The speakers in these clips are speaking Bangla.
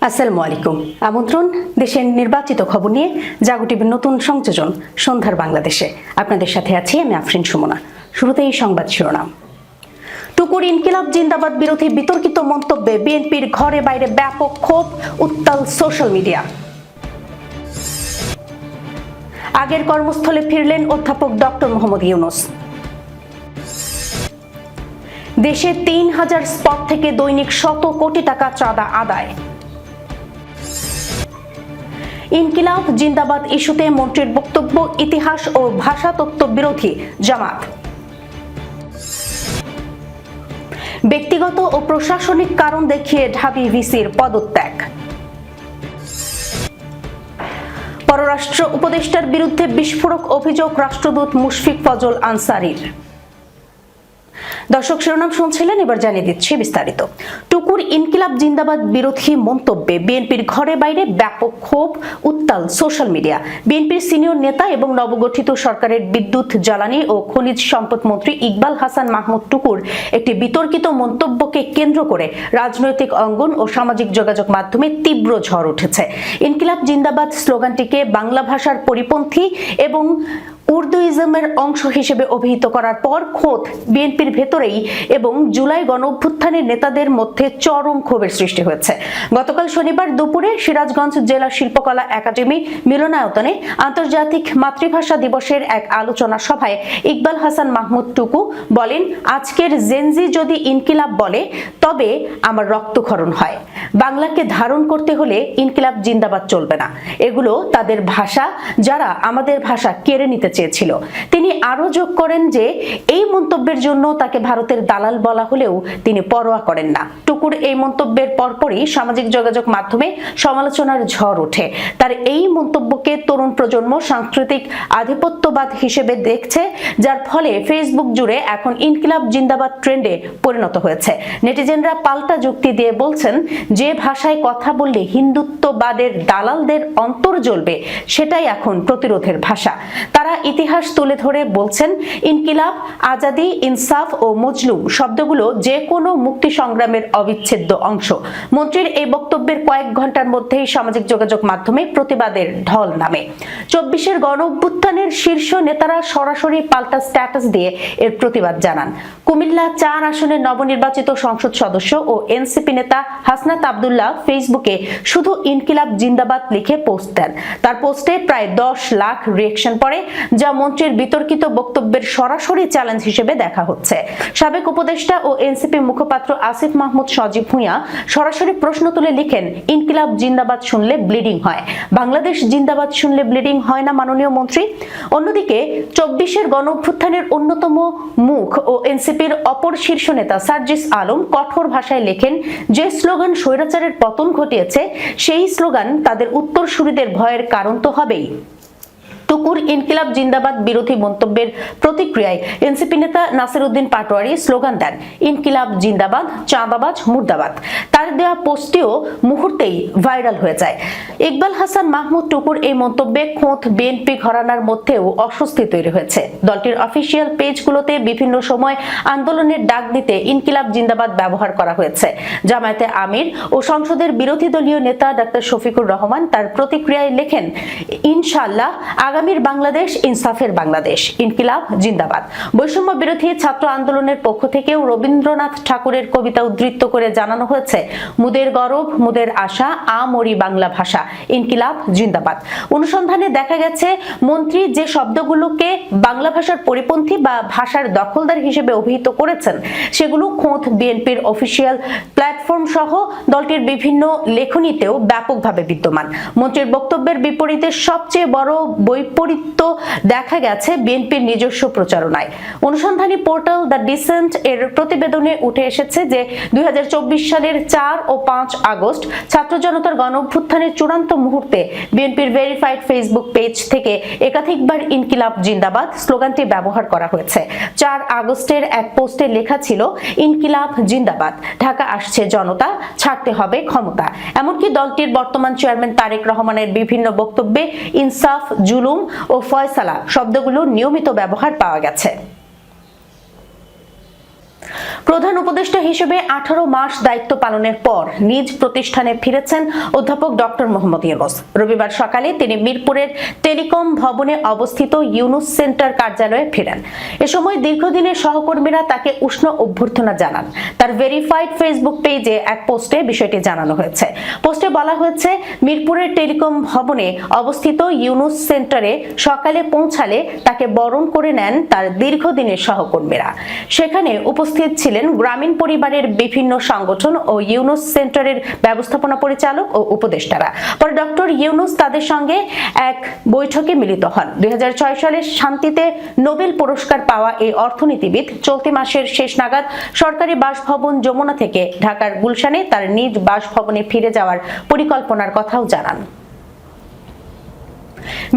আসসালামু আলাইকুম। আমন্ত্রণ দেশের নির্বাচিত খবর নিয়ে জাগো টিভির নতুন সংযোজন সন্ধ্যার বাংলাদেশে। আপনাদের সাথে আছি আমি আফরিন সুমনা। শুরুতেই সংবাদ শিরোনাম। টুকুর ইনকিলাব জিন্দাবাদ বিরোধী বিতর্কিত মন্তব্যে বিএনপির ঘরে বাইরে ব্যাপক ক্ষোভ, উত্তাল সোশ্যাল মিডিয়া। আগের কর্মস্থলে ফিরলেন অধ্যাপক ডক্টর মোহাম্মদ ইউনূস। দেশে ৩,০০০ স্পট থেকে দৈনিক শত কোটি টাকা চাঁদা আদায়। ইনকিলাব জিন্দাবাদ ইস্যুতে মন্ত্রীর বক্তব্য ইতিহাস ও ভাষাতত্ত্ব বিরোধী জামাত। ব্যক্তিগত ও প্রশাসনিক কারণ দেখিয়ে ঢাবি ভিসির পদত্যাগ। পররাষ্ট্র উপদেষ্টার বিরুদ্ধে বিস্ফোরক অভিযোগ রাষ্ট্রদূত মুশফিক ফজল আনসারীর। দর্শক শিরোনাম শুনছিলেন, এবার জানিয়ে দিচ্ছি বিস্তারিত। টুকুর ইনকিলাব জিন্দাবাদ বিরোধী মন্তব্যে বিএনপির ঘরে বাইরে ব্যাপক ক্ষোভ, উত্তাল সোশ্যাল মিডিয়া। বিএনপির সিনিয়র নেতা এবং নবগঠিত সরকারের বিদ্যুৎ, জ্বালানি ও খনিজ সম্পদ মন্ত্রী ইকবাল হাসান মাহমুদ টুকুর একটি বিতর্কিত মন্তব্যকে কেন্দ্র করে রাজনৈতিক অঙ্গন ও সামাজিক যোগাযোগ মাধ্যমে তীব্র ঝড় উঠেছে। ইনকিলাব জিন্দাবাদ স্লোগানটিকে বাংলা ভাষার পরিপন্থী এবং উর্দুইজমের অংশ হিসেবে অভিহিত করার পর খোদ বিএনপির ভেতরেই এবং জুলাই গণঅভ্যুত্থানের নেতাদের মধ্যে চরম ক্ষোভের সৃষ্টি হয়েছে। গতকাল শনিবার দুপুরে সিরাজগঞ্জ জেলা শিল্পকলা একাডেমি মিলনায়তনে আন্তর্জাতিক মাতৃভাষা দিবসের এক আলোচনা সভায় ইকবাল হাসান মাহমুদ টুকু বলেন, আজকের জেনজি যদি ইনকিলাব বলে তবে আমার রক্তক্ষরণ হয়। বাংলাকে ধারণ করতে হলে ইনকিলাব জিন্দাবাদ চলবে না। এগুলো তাদের ভাষা, যারা আমাদের ভাষা কেড়ে নিতে চেয়েছিল। তিনি আরো যোগ করেন যে এই মন্তব্যের জন্য তাকে ভারতের দালাল বলা হলেও তিনি পরোয়া করেন না। টুকুর এই মন্তব্যের পরপরই সামাজিক যোগাযোগ মাধ্যমে সমালোচনার ঝড় ওঠে। তার এই মন্তব্যকে তরুণ প্রজন্ম সাংস্কৃতিক আধিপত্যবাদ হিসেবে দেখছে, যার ফলে ফেসবুক জুড়ে এখন ইনকিলাব জিন্দাবাদ ট্রেন্ডে পরিণত হয়েছে। নেটিজেনরা পাল্টা যুক্তি দিয়ে বলছেন, যে ভাষায় কথা বললে হিন্দুত্ববাদের দালালদের অন্তর জ্বলবে সেটাই এখন প্রতিরোধের ভাষা। তারা ইতিহাস তুলে ধরে বলছেন, ইনকিলাব, আজাদি, ইনসাফ ও মজলুম শব্দগুলো যে কোনো মুক্তি সংগ্রামের অবিচ্ছেদ্য অংশ। মন্ত্রীর এই বক্তব্যের কয়েক ঘন্টার মধ্যেই সামাজিক যোগাযোগ মাধ্যমে প্রতিবাদের ঢল নামে। ২৪-এর গণঅভ্যুত্থানের শীর্ষ নেতারা সরাসরি পাল্টা স্ট্যাটাস দিয়ে এর প্রতিবাদ জানান। কুমিল্লা ৪ আসনের নবনির্বাচিত সংসদ সদস্য ও এনসিপি নেতা হাসনাত আব্দুল্লাহ ফেসবুকে শুধু ইনকিলাব জিন্দাবাদ লিখে পোস্ট দেন। তার পোস্টে প্রায় ১০ লাখ রিঅ্যাকশন পড়ে, যা মন্ত্রীর বিতর্কিত বক্তব্যের সরাসরি চ্যালেঞ্জ হিসেবে দেখা হচ্ছে। সাবেক উপদেষ্টা ও এনসিপি মুখপাত্র আসিফ মাহমুদ সজীব ভুঁইয়া সরাসরি প্রশ্ন তুলে লিখেন, ইনকিলাব জিন্দাবাদ শুনলে ব্লিডিং হয়, বাংলাদেশ জিন্দাবাদ শুনলে ব্লিডিং হয় না মাননীয় মন্ত্রী। অন্যদিকে ২৪-এর গণঅভ্যুত্থানের অন্যতম মুখ ও এনসিপির অপর শীর্ষ নেতা সার্জিস আলম কঠোর ভাষায় লেখেন, যে স্লোগান স্বৈরাচারের পতন ঘটিয়েছে সেই স্লোগান তাদের উত্তরসূরিদের ভয়ের কারণ তো হবেই। টুকুর ইনকিলাব জিন্দাবাদ বিরোধী মন্তব্যের প্রতিক্রিয়ায় এনসিপি নেতা নাসির উদ্দিন পাটোয়ারি স্লোগান দেন, ইনকিলাব জিন্দাবাদ, চাঁদাবাজ মুর্দাবাদ। তার দেওয়া পোস্টটিও মুহূর্তেই ভাইরাল হয়ে যায়। ইকবাল হাসান মাহমুদ টুকুর এই মন্তব্যে খোদ বিএনপি ঘরানার মধ্যেও অস্বস্তি তৈরি হয়েছে। দলটির অফিসিয়াল পেজগুলোতে বিভিন্ন সময় আন্দোলনের ডাক দিতে ইনকিলাব জিন্দাবাদ ব্যবহার করা হয়েছে। জামায়াতে আমির ও সংসদের বিরোধী দলীয় নেতা ডাক্তার শফিকুর রহমান তার প্রতিক্রিয়ায় লেখেন, ইনশাআল্লাহ আগামীর বাংলাদেশ ইনসাফের বাংলাদেশ, ইনকিলাব জিন্দাবাদ। বৈষম্য বিরোধী ছাত্র আন্দোলনের পক্ষ থেকেও রবীন্দ্রনাথ ঠাকুরের কবিতা উদ্ধৃত করে জানানো হয়েছে, মুদের গরব, মুদের আশা, আমরি বাংলা ভাষা, ইনকিলাব জিন্দাবাদ। অনুসন্ধানে দেখা গেছে, মন্ত্রী যে শব্দগুলোকে বাংলা ভাষার পরিপন্থী বা ভাষার দখলদার হিসেবে অভিহিত করেছেন সেগুলো খোদ বিএনপির অফিসিয়াল প্ল্যাটফর্ম সহ দলটির বিভিন্ন লেখনীতেও ব্যাপকভাবে বিদ্যমান। মন্ত্রীর বক্তব্যের বিপরীতে সবচেয়ে বড় বৈপরীত্য দেখা গেছে বিএনপির নিজস্ব প্রচারণায়। অনুসন্ধানী পোর্টাল দ্য ডিসেন্ট এর প্রতিবেদনে উঠে এসেছে যে ২০২৪ সালের ৪ ও ৫ আগস্ট ছাত্র জনতার গণঅভ্যুত্থানের চূড়ান্ত মুহূর্তে বিএনপির ভেরিফাইড ফেসবুক পেজ থেকে একাধিকবার ইনকিলাব জিন্দাবাদ স্লোগানটি ব্যবহার করা হয়েছে। ৪ আগস্টের এক পোস্টে লেখা ছিল, ইনকিলাব জিন্দাবাদ, ঢাকা আসছে জনতা, ছাড়তে হবে ক্ষমতা। এমনকি দলটির বর্তমান চেয়ারম্যান তারেক রহমানের বিভিন্ন বক্তব্যে ইনসাফ, জুলুম ও ফয়সালা শব্দগুলো নিয়মিত ব্যবহার পাওয়া গেছে। প্রধান উপদেষ্টা হিসেবে 18 মাস দায়িত্ব পালনের পর নিজ প্রতিষ্ঠানে ফিরেছেন অধ্যাপক ডক্টর মোহাম্মদ ইউনূস। রবিবার সকালে তিনি মিরপুরের টেলিকম ভবনে অবস্থিত ইউনূস সেন্টার কার্যালয়ে ফেরেন। এ সময় দীর্ঘদিনের সহকর্মীরা তাকে উষ্ণ অভ্যর্থনা জানান। তার ভেরিফাইড ফেসবুক পেজে এক পোস্টে বিষয়টি জানানো হয়েছে। পোস্টে বলা হয়েছে, মিরপুরের টেলিকম ভবনে অবস্থিত ইউনূস সেন্টারে সকালে পৌঁছালে তাকে বরণ করে নেন তার দীর্ঘদিনের সহকর্মীরা। সেখানে উপস্থিত ছিলেন গ্রামীণ পরিবারের বিভিন্ন সংগঠন ও ইউনূস সেন্টারের ব্যবস্থাপনা পরিচালক ও উপদেষ্টারা। পরে ডক্টর ইউনূস তাদের সঙ্গে এক বৈঠকে মিলিত হন। 2006 সালে শান্তিতে নোবেল পুরস্কার পাওয়া এই অর্থনীতিবিদ চলতি মাসের শেষ নাগাদ সরকারি বাসভবন যমুনা থেকে ঢাকার গুলশানে তার নিজ বাসভবনে ফিরে যাওয়ার পরিকল্পনার কথাও জানান।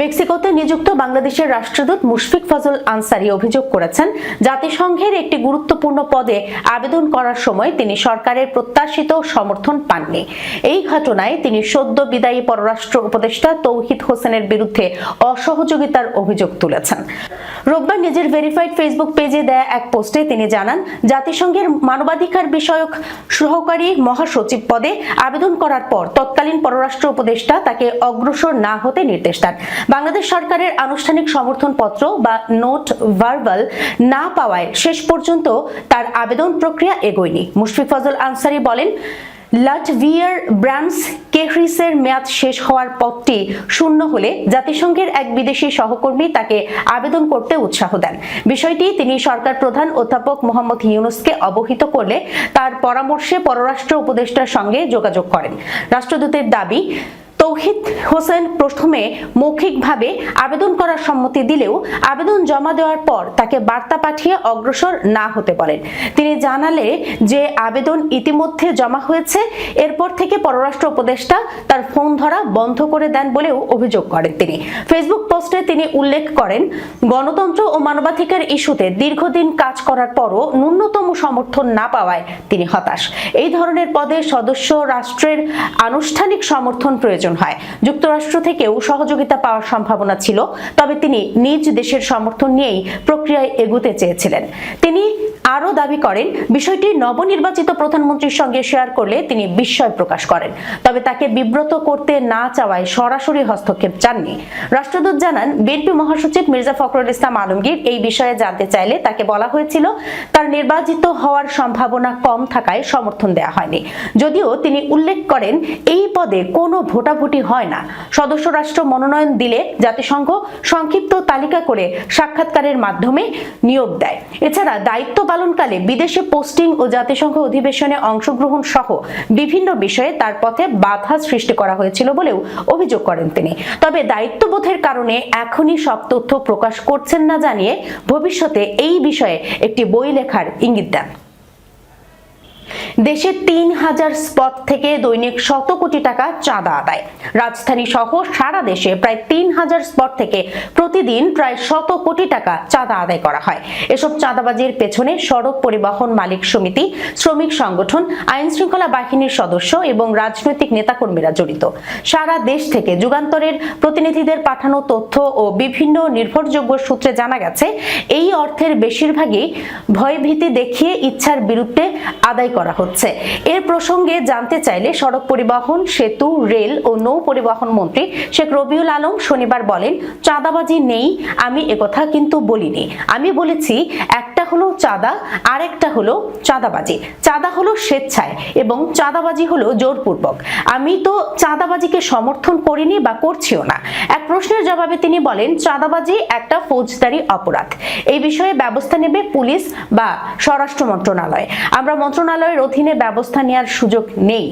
মেক্সিকোতে নিযুক্ত বাংলাদেশের রাষ্ট্রদূত মুশফিক ফজল আনসারী অভিযোগ করেছেন, জাতিসংঘের একটি গুরুত্বপূর্ণ পদে আবেদন করার সময় তিনি সরকারের প্রত্যাশিত সমর্থন পাননি। এই ঘটনায় তিনি সদ্য বিদায়ী পররাষ্ট্র উপদেষ্টা তৌহিদ হোসেনের বিরুদ্ধে অসহযোগিতার অভিযোগ তুলেছেন। রোববার নিজের ভেরিফাইড ফেসবুক পেজে দেয়া এক পোস্টে তিনি জানান, জাতিসংঘের মানবাধিকার বিষয়ক সহকারী মহাসচিব পদে আবেদন করার পর তৎকালীন পররাষ্ট্র উপদেষ্টা তাকে অগ্রসর না হতে নির্দেশ দেন। বাংলাদেশ সরকারের আনুষ্ঠানিক সমর্থন পত্র বা নোট ভার্বাল না পাওয়ায় শেষ পর্যন্ত তার আবেদন প্রক্রিয়া এগোয়নি। মুশফিক ফজল আনসারী বলেন, লাটভিয়ার ব্রান্স কেহরিসের মেয়াদ শেষ হওয়ার পথটি শূন্য হলে জাতিসংঘের এক বিদেশি সহকর্মী তাকে আবেদন করতে উৎসাহ দেন। বিষয়টি তিনি সরকার প্রধান অধ্যাপক মোহাম্মদ ইউনূসকে অবহিত করলে তার পরামর্শে পররাষ্ট্র উপদেষ্টার সঙ্গে যোগাযোগ করেন। রাষ্ট্রদূতের দাবি, তৌহিদ হোসেন প্রথমে মৌখিকভাবে আবেদন করার সম্মতি দিলেও আবেদন জমা দেওয়ার পর তাকে বার্তা পাঠিয়ে অগ্রসর না হতে বলেন। তিনি জানালে যে আবেদন ইতিমধ্যে জমা হয়েছে। এরপর থেকে পররাষ্ট্র উপদেষ্টা তার ফোন ধরা বন্ধ করে দেন বলেও অভিযোগ করেন তিনি। ফেসবুক পোস্টে তিনি উল্লেখ করেন, গণতন্ত্র ও মানবাধিকার ইস্যুতে দীর্ঘদিন কাজ করার পরও ন্যূনতম সমর্থন না পাওয়ায় তিনি হতাশ। এই ধরনের পদে সদস্য রাষ্ট্রের আনুষ্ঠানিক সমর্থন প্রয়োজন হয়। যুক্তরাষ্ট্র থেকেও সহযোগিতা পাওয়ার সম্ভাবনা ছিল, তবে তিনি নিজ দেশের সমর্থন নিয়েই প্রক্রিয়ায় এগোতে চেয়েছিলেন। তিনি আরও দাবি করেন, বিষয়টি নবনির্বাচিত প্রধানমন্ত্রীর সঙ্গে শেয়ার করলে তিনি বিস্ময় প্রকাশ করেন, তবে তাকে বিব্রত করতে না চাওয়ায় সরাসরি হস্তক্ষেপ চাননি। রাষ্ট্রদূত জানান, বিএনপি মহাসচিব মির্জা ফখরুল ইসলাম আলমগীর এই বিষয়ে জানতে চাইলে তাকে বলা হয়েছিল তার নির্বাচিত হওয়ার সম্ভাবনা কম থাকায় সমর্থন দেওয়া হয়নি। যদিও তিনি উল্লেখ করেন, এই পদে কোনো ভোটাভুটি হয় না। সদস্য রাষ্ট্র মনোনয়ন দিলে জাতিসংঘ সংক্ষিপ্ত তালিকা করে সাক্ষাৎকারের মাধ্যমে নিয়োগ দেয়। এছাড়া দায়িত্ব পালনকালে বিদেশে পোস্টিং ও জাতিসংঘ অধিবেশনে অংশগ্রহণ সহ বিভিন্ন বিষয়ে তার পথে বাধা সৃষ্টি করা হয়েছিল বলেও অভিযোগ করেন তিনি। তবে দায়িত্ববোধের কারণে এখনই সব তথ্য প্রকাশ করছেন না জানিয়ে ভবিষ্যতে এই বিষয়ে একটি বই লেখার ইঙ্গিত দেন। দেশে 3000 স্পট থেকে দৈনিক 100 কোটি টাকা চাঁদা আদায়। রাজধানী সহ সারা দেশে প্রায় 3000 স্পট থেকে প্রতিদিন প্রায় 100 কোটি টাকা চাঁদা আদায় করা হয়। এসব চাঁদাবাজির পেছনে সড়ক পরিবহন মালিক সমিতি, শ্রমিক সংগঠন, আইন শৃঙ্খলা বাহিনীর সদস্য এবং রাজনৈতিক নেতাকর্মীরা জড়িত। সারা দেশ থেকে যুগান্তরের প্রতিনিধিদের পাঠানো তথ্য ও বিভিন্ন নির্ভরযোগ্য সূত্রে জানা গেছে, এই অর্থের বেশিরভাগই ভয়ভীতি দেখিয়ে ইচ্ছার বিরুদ্ধে আদায় করা হচ্ছে। এর প্রসঙ্গে জানতে চাইলে সড়ক পরিবহন, সেতু, রেল ও নৌ পরিবহন মন্ত্রী শেখ রবিউল আলম শনিবার বলেন, চাঁদাবাজি নেই আমি একথা কিন্তু বলিনি। আমি বলেছি একটা হলো চাঁদা আর একটা হলো চাঁদাবাজি। চাঁদা হলো স্বেচ্ছায় এবং চাঁদাবাজি হলো জোরপূর্বক। আমি তো চাঁদাবাজিকে সমর্থন করিনি বা করছিও না। এক প্রশ্নের জবাবে তিনি বলেন, চাঁদাবাজি একটা ফৌজদারি অপরাধ। এই বিষয়ে ব্যবস্থা নেবে পুলিশ বা স্বরাষ্ট্র মন্ত্রণালয়। আমরা মন্ত্রণালয়ের অধীনে ব্যবস্থা নেওয়ার সুযোগ নেই।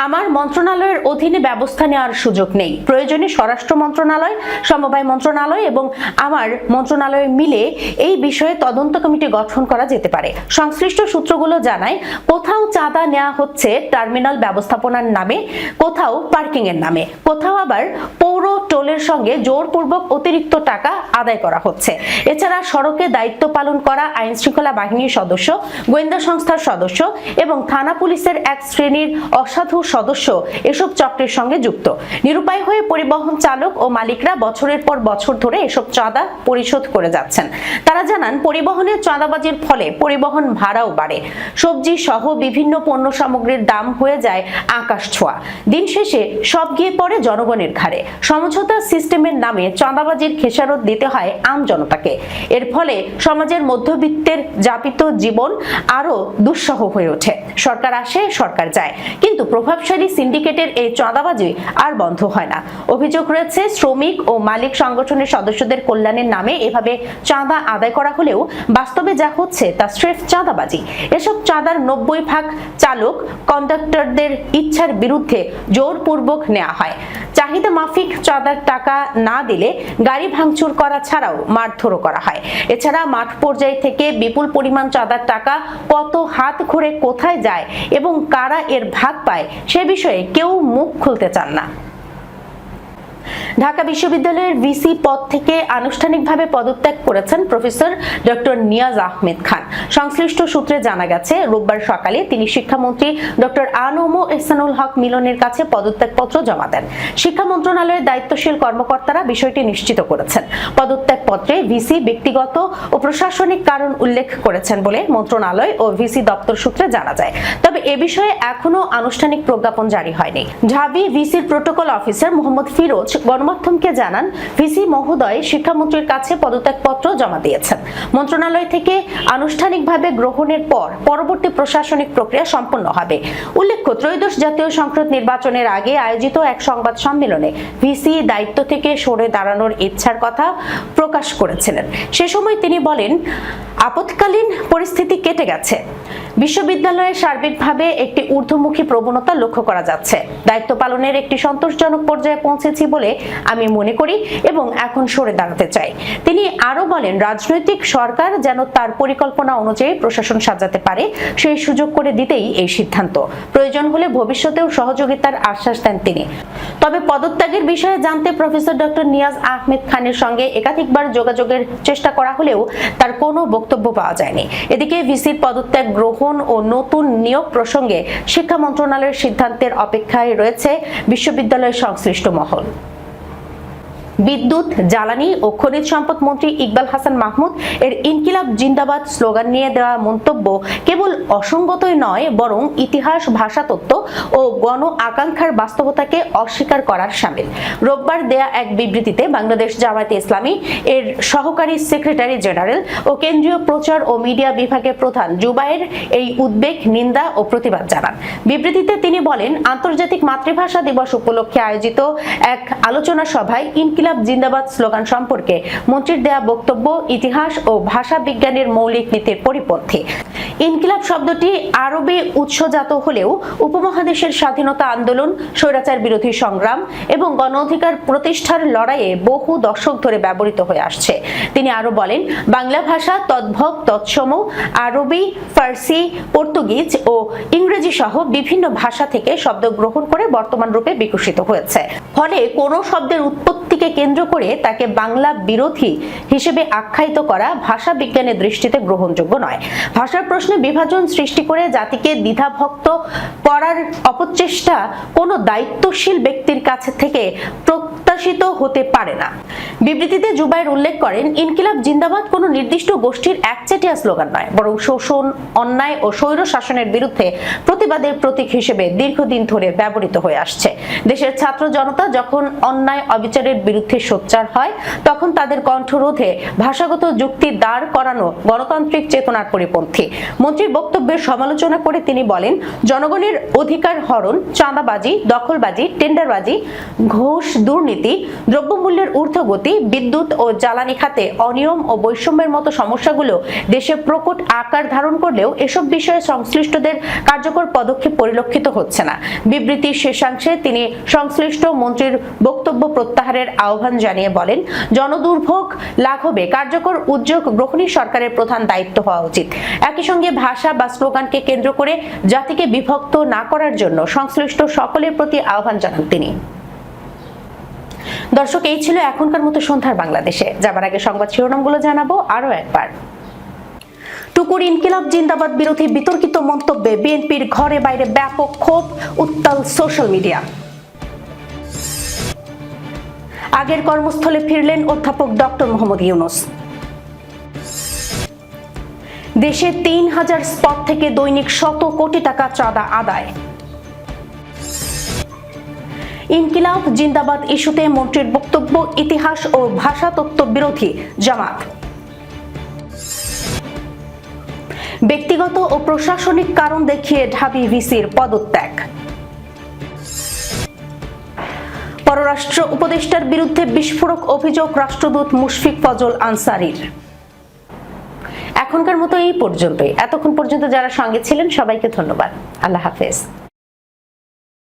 আমার মন্ত্রণালয়ের অধীনে ব্যবস্থা নেওয়ার সুযোগ নেই। প্রয়োজনে স্বরাষ্ট্র মন্ত্রণালয়, সমবায় মন্ত্রণালয় এবং আমার মন্ত্রণালয় মিলে এই বিষয়ে তদন্ত কমিটি গঠন করা যেতে পারে। সংশ্লিষ্ট সূত্রগুলো জানায়, কোথাও চাঁদা নেওয়া হচ্ছে টার্মিনাল ব্যবস্থাপনার নামে, কোথাও পার্কিং এর নামে, কোথাও আবার পৌর টোলের সঙ্গে জোরপূর্বক অতিরিক্ত টাকা আদায় করা হচ্ছে। এছাড়া সড়কে দায়িত্ব পালন করা আইন শৃঙ্খলা বাহিনীর সদস্য, গোয়েন্দা সংস্থার সদস্য এবং থানা পুলিশের এক শ্রেণীর অসাধু সদস্য এসব চক্রের সঙ্গে যুক্ত। নিরুপায় হয়ে পরিবহন চালক ও মালিকরা বছরের পর বছর ধরে এসব চাঁদা পরিশোধ করে যাচ্ছেন। তারা জানান, পরিবহনের চাঁদাবাজির ফলে পরিবহন ভাড়াও বাড়ে। সবজি সহ বিভিন্ন পণ্য সামগ্রীর দাম হয়ে যায় আকাশ ছোঁয়া। দিন শেষে সব গিয়ে পড়ে জনগণের ঘাড়ে। সমঝোতা সিস্টেমের নামে চাঁদাবাজির খেসারত দিতে হয় আম জনতাকে। এর ফলে সমাজের মধ্যবিত্তের যাপিত জীবন আরো দুঃসহ হয়ে ওঠে। সরকার আসে, সরকার যায়, কিন্তু প্রভাবশালী সিন্ডিকেটের এই চাঁদাবাজি আর বন্ধ হয় না। অভিযোগ রয়েছে, শ্রমিক ও মালিক সংগঠনের সদস্যদের কল্যাণের নামে এভাবে চাঁদা আদায় করা হলেও বাস্তবে যা হচ্ছে তা স্রেফ চাঁদাবাজি। এসব চাঁদার 90% চালক কন্ডাক্টরদের ইচ্ছার বিরুদ্ধে জোরপূর্বক নেওয়া হয়। চাহিদা মাফিক চাঁদার টাকা না দিলে গাড়ি ভাঙচুর করা ছাড়াও মারধরও করা হয়। এছাড়া মাঠ পর্যায় থেকে বিপুল পরিমাণ চাঁদার টাকা কত হাত ঘুরে কোথায় যায় এবং কারা এর ভাগ পায় সে বিষয়ে কেউ মুখ খুলতে চান না। ঢাকা বিশ্ববিদ্যালয়ের ভিসি পদ থেকে আনুষ্ঠানিকভাবে পদত্যাগ করেছেন প্রফেসর ডক্টর নিয়াজ আহমেদ খান। সংশ্লিষ্ট সূত্রে জানা গেছে, রোববার সকালে তিনি শিক্ষামন্ত্রী ডক্টর আ.ন.ম এহসানুল হক মিলনের কাছে পদত্যাগপত্র জমা দেন। শিক্ষা মন্ত্রণালয়ের দায়িত্বশীল কর্মকর্তারা বিষয়টি নিশ্চিত করেছেন। পদত্যাগপত্রে ভিসি ব্যক্তিগত ও প্রশাসনিক কারণ উল্লেখ করেছেন বলে মন্ত্রণালয় ও ভিসি দপ্তর সূত্রে জানা যায়। তবে এ বিষয়ে এখনো আনুষ্ঠানিক প্রজ্ঞাপন জারি হয়নি। ঢাবি ভিসির প্রোটোকল অফিসার মোহাম্মদ ফিরোজ গণমাধ্যমকে জানান, ভিসি মহোদয় শিক্ষামন্ত্রীর কাছে পদত্যাগপত্র জমা দিয়েছেন। মন্ত্রণালয় থেকে আনুষ্ঠানিকভাবে গ্রহণের পর পরবর্তী প্রশাসনিক প্রক্রিয়া সম্পন্ন হবে। উল্লেখ্য, ত্রয়োদশ জাতীয় সংসদ নির্বাচনের আগে আয়োজিত এক সংবাদ সম্মেলনে ভিসি দায়িত্ব থেকে সরে দাঁড়ানোর ইচ্ছার কথা প্রকাশ করেছিলেন। সে সময় তিনি বলেন, আপৎকালীন পরিস্থিতি কেটে গেছে। বিশ্ববিদ্যালয়ে সার্বিকভাবে একটি ঊর্ধ্বমুখী প্রবণতা লক্ষ্য করা যাচ্ছে। দায়িত্ব পালনের একটি সন্তোষজনক পর্যায়ে পৌঁছেছি বলে আমি মনে করি এবং এখন সরে দাঁড়াতে চাই। তিনি আরো বলেন, রাজনৈতিক সরকার যেন তার পরিকল্পনা অনুযায়ী প্রশাসন সাজাতে পারে সেই সুযোগ করে দিতেই এই সিদ্ধান্ত। প্রয়োজন হলে ভবিষ্যতেও সহযোগিতার আশ্বাস দেন তিনি। তবে পদত্যাগের বিষয়ে জানতে প্রফেসর ডক্টর নিয়াজ আহমেদ খানের সঙ্গে একাধিকবার যোগাযোগের চেষ্টা করা হলেও তার কোনো বক্তব্য পাওয়া যায়নি। এদিকে ভিসির পদত্যাগ গ্রহণ ও নতুন নিয়োগ প্রসঙ্গে শিক্ষা মন্ত্রণালয়ের সিদ্ধান্তের অপেক্ষায় রয়েছে বিশ্ববিদ্যালয়ের সংশ্লিষ্ট মহল। বিদ্যুৎ, জ্বালানি ও খনিজ সম্পদ মন্ত্রী ইকবাল হাসান মাহমুদ এর ইনকিলাব জিন্দাবাদ স্লোগান নিয়ে দেওয়া মন্তব্য কেবল অসঙ্গতই নয়, বরং ইতিহাস, ভাষাতত্ত্ব ও গণ আকাঙ্ক্ষার বাস্তবতাকে অস্বীকার করার শামিল। রোববার দেয়া এক বিবৃতিতে বাংলাদেশ জামায়াতে ইসলামী এর সহকারী সেক্রেটারি জেনারেল ও কেন্দ্রীয় প্রচার ও মিডিয়া বিভাগের প্রধান জুবায়ের এই উদ্বেগ, নিন্দা ও প্রতিবাদ জানান। বিবৃতিতে তিনি বলেন, আন্তর্জাতিক মাতৃভাষা দিবস উপলক্ষে আয়োজিত এক আলোচনা সভায় ইনকিলাব জিন্দাবাদ স্লোগান সম্পর্কে মন্ত্রীর দেয়া বক্তব্য ইতিহাস ও ভাষা বিজ্ঞানের মৌলিক নীতির পরিপন্থী। ইনকিলাব শব্দটি আরবি উৎসজাত হলেও উপমহাদেশের স্বাধীনতা আন্দোলন, স্বৈরাচার বিরোধী সংগ্রাম এবং গণ অধিকার প্রতিষ্ঠার লড়াইয়ে বহু দশক ধরে ব্যবহৃত হয়ে আসছে। তিনি আরো বলেন, বাংলা ভাষা তদ্ভব তৎসম আরবি, ফার্সি, পর্তুগিজ ও ইংরেজি সহ বিভিন্ন ভাষা থেকে শব্দ গ্রহণ করে বর্তমান রূপে বিকশিত হয়েছে। ফলে কোনো শব্দের উৎপত্তিকে কেন্দ্র করে তাকে বাংলা বিরোধী হিসেবে আখ্যায়িত করা ভাষা বিজ্ঞানের দৃষ্টিতে গ্রহণযোগ্য নয়। ভাষার প্রশ্নে বিভাজন সৃষ্টি করে জাতিকে দ্বিধাভক্ত করার অপচেষ্টা কোনো দায়িত্বশীল ব্যক্তির কাছে থেকে প্রত্যাশিত হতে পারে না। বিবৃতিতে জুবায়ের উল্লেখ করেন, ইনকিলাব জিন্দাবাদ কোনো নির্দিষ্ট গোষ্ঠীর একচেটিয়া স্লোগান নয়, বরং শোষণ, অন্যায় ও স্বৈর শাসনের বিরুদ্ধে প্রতিবাদের প্রতীক হিসেবে দীর্ঘদিন ধরে ব্যবহৃত হয়ে আসছে। দেশের ছাত্র জনতা যখন অন্যায় অবিচারের বিরুদ্ধে সোচ্চার হয়, তখন তাদের কণ্ঠরোধে ভাষাগত যুক্তি দাঁড় করানো গণতান্ত্রিক চেতনার পরিপন্থী। মন্ত্রীর বক্তব্যের সমালোচনা করে তিনি বলেন, জনগণের অধিকার হরণ, চাঁদাবাজি, দখলবাজি, টেন্ডারবাজি, ঘুষ, দুর্নীতি, দ্রব্যমূল্যের ঊর্ধ্বগতি, বিদ্যুৎ ও জ্বালানি খাতে অনিয়ম ও বৈষম্যের মতো সমস্যাগুলো দেশে প্রকট আকার ধারণ করলেও এসব বিষয়ে সংশ্লিষ্টদের কার্যকর পদক্ষেপ পরিলক্ষিত হচ্ছে না। বিবৃতির শেষাংশে তিনি সংশ্লিষ্ট মন্ত্রীর বক্তব্য প্রত্যাহারের আহ্বান জানিয়ে বলেন, জনদুর্ভোগ লাঘবে কার্যকর উদ্যোগ গ্রহণই সরকারের প্রধান দায়িত্ব হওয়া উচিত। একই সঙ্গে ভাষা বা স্লোগানকে কেন্দ্র করে জাতিকে বিভক্ত না করার জন্য সংশ্লিষ্ট সকলের প্রতি আহ্বান জানান তিনি। দর্শক, এই ছিল এখনকার মতো সন্ধ্যার বাংলাদেশে। যাবার আগে সংবাদ শিরোনামগুলো জানাবো আরো একবার। টুকুর ইনকিলাব জিন্দাবাদ বিরোধী বিতর্কিত মন্তব্যে বিএনপির ঘরে বাইরে ব্যাপক ক্ষোভ, উত্তাল সোশ্যাল মিডিয়া। আগের কর্মস্থলে ফিরলেন অধ্যাপক ডক্টর মোহাম্মদ ইউনূস। দেশে ৩,০০০ স্পট থেকে দৈনিক শত কোটি টাকা চাঁদা আদায়। ইনকিলাব জিন্দাবাদ ইস্যুতে মন্ত্রীর বক্তব্য ইতিহাস ও ভাষাতত্ত্ব বিরোধী জামাত। ব্যক্তিগত ও প্রশাসনিক কারণ দেখিয়ে ঢাবি ভিসির পদত্যাগ। পররাষ্ট্র উপদেষ্টার বিরুদ্ধে বিস্ফোরক অভিযোগ রাষ্ট্রদূত মুশফিক ফজল আনসারীর। এখনকার মতো এই পর্যন্তই। এতক্ষণ পর্যন্ত যারা সঙ্গে ছিলেন সবাইকে ধন্যবাদ। আল্লাহ হাফেজ।